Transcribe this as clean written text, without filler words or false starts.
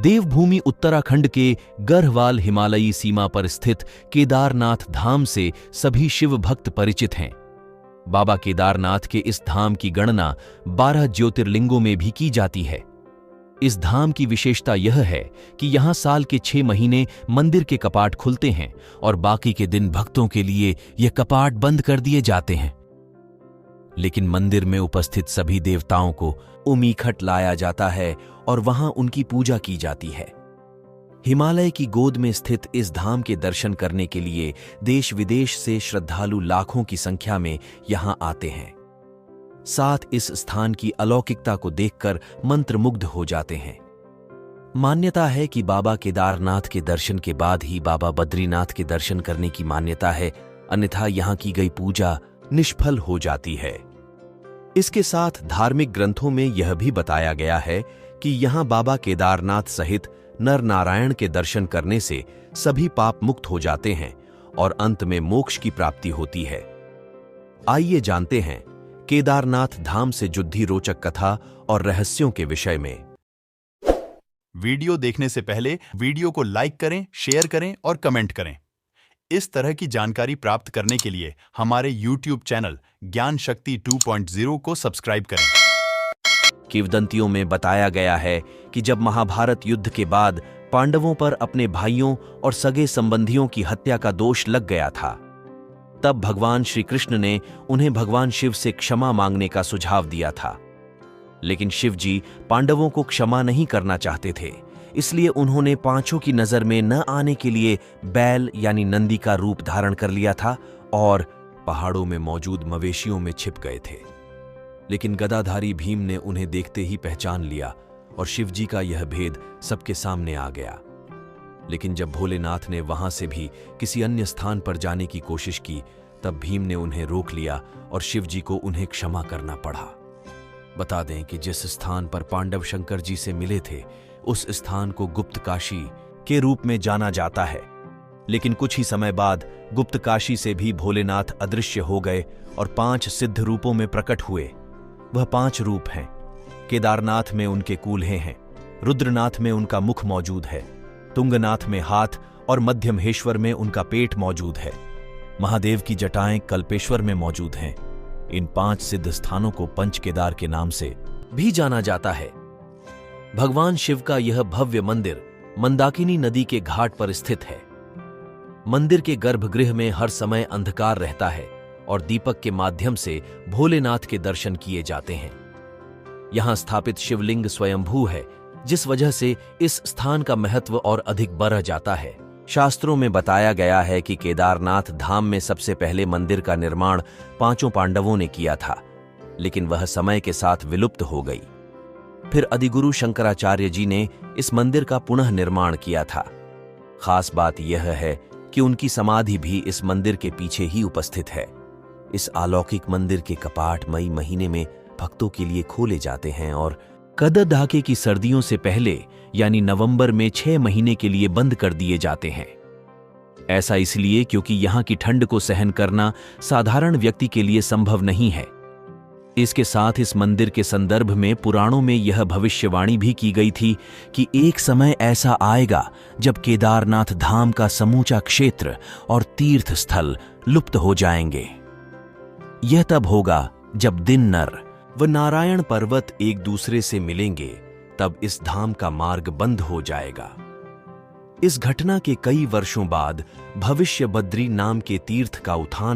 देवभूमि उत्तराखंड के गढ़वाल हिमालयी सीमा पर स्थित केदारनाथ धाम से सभी शिव भक्त परिचित हैं। बाबा केदारनाथ के इस धाम की गणना 12 ज्योतिर्लिंगों में भी की जाती है। इस धाम की विशेषता यह है कि यहां साल के 6 महीने मंदिर के कपाट खुलते हैं और बाकी के दिन भक्तों के लिए ये कपाट बंद कर दिए जाते हैं। लेकिन मंदिर में उपस्थित सभी देवताओं को उमीखट लाया जाता है और वहां उनकी पूजा की जाती है। हिमालय की गोद में स्थित इस धाम के दर्शन करने के लिए देश विदेश से श्रद्धालु लाखों की संख्या में यहां आते हैं। साथ इस स्थान की अलौकिकता को देखकर मंत्रमुग्ध हो जाते हैं। मान्यता है कि बाबा केदारनाथ के दर्शन के बाद ही बाबा बद्रीनाथ के दर्शन करने की मान्यता है, अन्यथा यहां की गई पूजा निष्फल हो जाती है। इसके साथ धार्मिक ग्रंथों में यह भी बताया गया है कि यहां बाबा केदारनाथ सहित नर नारायण के दर्शन करने से सभी पाप मुक्त हो जाते हैं और अंत में मोक्ष की प्राप्ति होती है। आइए जानते हैं केदारनाथ धाम से जुड़ी रोचक कथा और रहस्यों के विषय में। वीडियो देखने से पहले वीडियो को लाइक करें, शेयर करें और कमेंट करें। इस तरह की जानकारी प्राप्त करने के लिए हमारे YouTube चैनल ज्ञान शक्ति 2.0 को सब्सक्राइब करें। किंवदंतियों में बताया गया है कि जब महाभारत युद्ध के बाद पांडवों पर अपने भाइयों और सगे संबंधियों की हत्या का दोष लग गया था, तब भगवान श्री कृष्ण ने उन्हें भगवान शिव से क्षमा मांगने का सुझाव दिया था। लेकिन शिव जी पांडवों को क्षमा नहीं करना चाहते थे, इसलिए उन्होंने पांचों की नजर में न आने के लिए बैल यानी नंदी का रूप धारण कर लिया था और पहाड़ों में मौजूद मवेशियों में छिप गए थे। लेकिन गदाधारी भीम ने उन्हें देखते ही पहचान लिया और शिवजी का यह भेद सबके सामने आ गया। लेकिन जब भोलेनाथ ने वहां से भी किसी अन्य स्थान पर जाने की कोशिश की, तब भीम ने उन्हें रोक लिया और शिवजी को उन्हें क्षमा करना पड़ा। बता दें कि जिस स्थान पर पांडव शंकर जी से मिले थे, उस स्थान को गुप्त काशी के रूप में जाना जाता है। लेकिन कुछ ही समय बाद गुप्त काशी से भी भोलेनाथ अदृश्य हो गए और 5 सिद्ध रूपों में प्रकट हुए। वह 5 रूप हैं। केदारनाथ में उनके कूल्हे हैं, रुद्रनाथ में उनका मुख मौजूद है, तुंगनाथ में हाथ और मध्यमहेश्वर में उनका पेट मौजूद है। महादेव की जटाएं कल्पेश्वर में मौजूद हैं। इन 5 सिद्ध स्थानों को पंच केदार के नाम से भी जाना जाता है। भगवान शिव का यह भव्य मंदिर मंदाकिनी नदी के घाट पर स्थित है। मंदिर के गर्भगृह में हर समय अंधकार रहता है और दीपक के माध्यम से भोलेनाथ के दर्शन किए जाते हैं। यहां स्थापित शिवलिंग स्वयंभू है, जिस वजह से इस स्थान का महत्व और अधिक बढ़ जाता है। शास्त्रों में बताया गया है कि केदारनाथ धाम में सबसे पहले मंदिर का निर्माण 5 पांडवों ने किया था, लेकिन वह समय के साथ विलुप्त हो गई। फिर अधिगुरु शंकराचार्य जी ने इस मंदिर का पुनः निर्माण किया था। खास बात यह है कि उनकी समाधि भी इस मंदिर के पीछे ही उपस्थित है। इस अलौकिक मंदिर के कपाट मई महीने में भक्तों के लिए खोले जाते हैं और कददाके की सर्दियों से पहले यानी नवंबर में 6 महीने के लिए बंद कर दिए जाते हैं। ऐसा इसलिए क्योंकि यहां की ठंड को सहन करना साधारण व्यक्ति के लिए संभव नहीं है। इसके साथ इस मंदिर के संदर्भ में पुराणों में यह भविष्यवाणी भी की गई थी कि एक समय ऐसा आएगा जब केदारनाथ धाम का समूचा क्षेत्र और तीर्थ स्थल लुप्त हो जाएंगे। यह तब होगा जब दिन नर व नारायण पर्वत एक दूसरे से मिलेंगे, तब इस धाम का मार्ग बंद हो जाएगा। इस घटना के कई वर्षों बाद भविष्य बद्री नाम के तीर्थ का उत्थान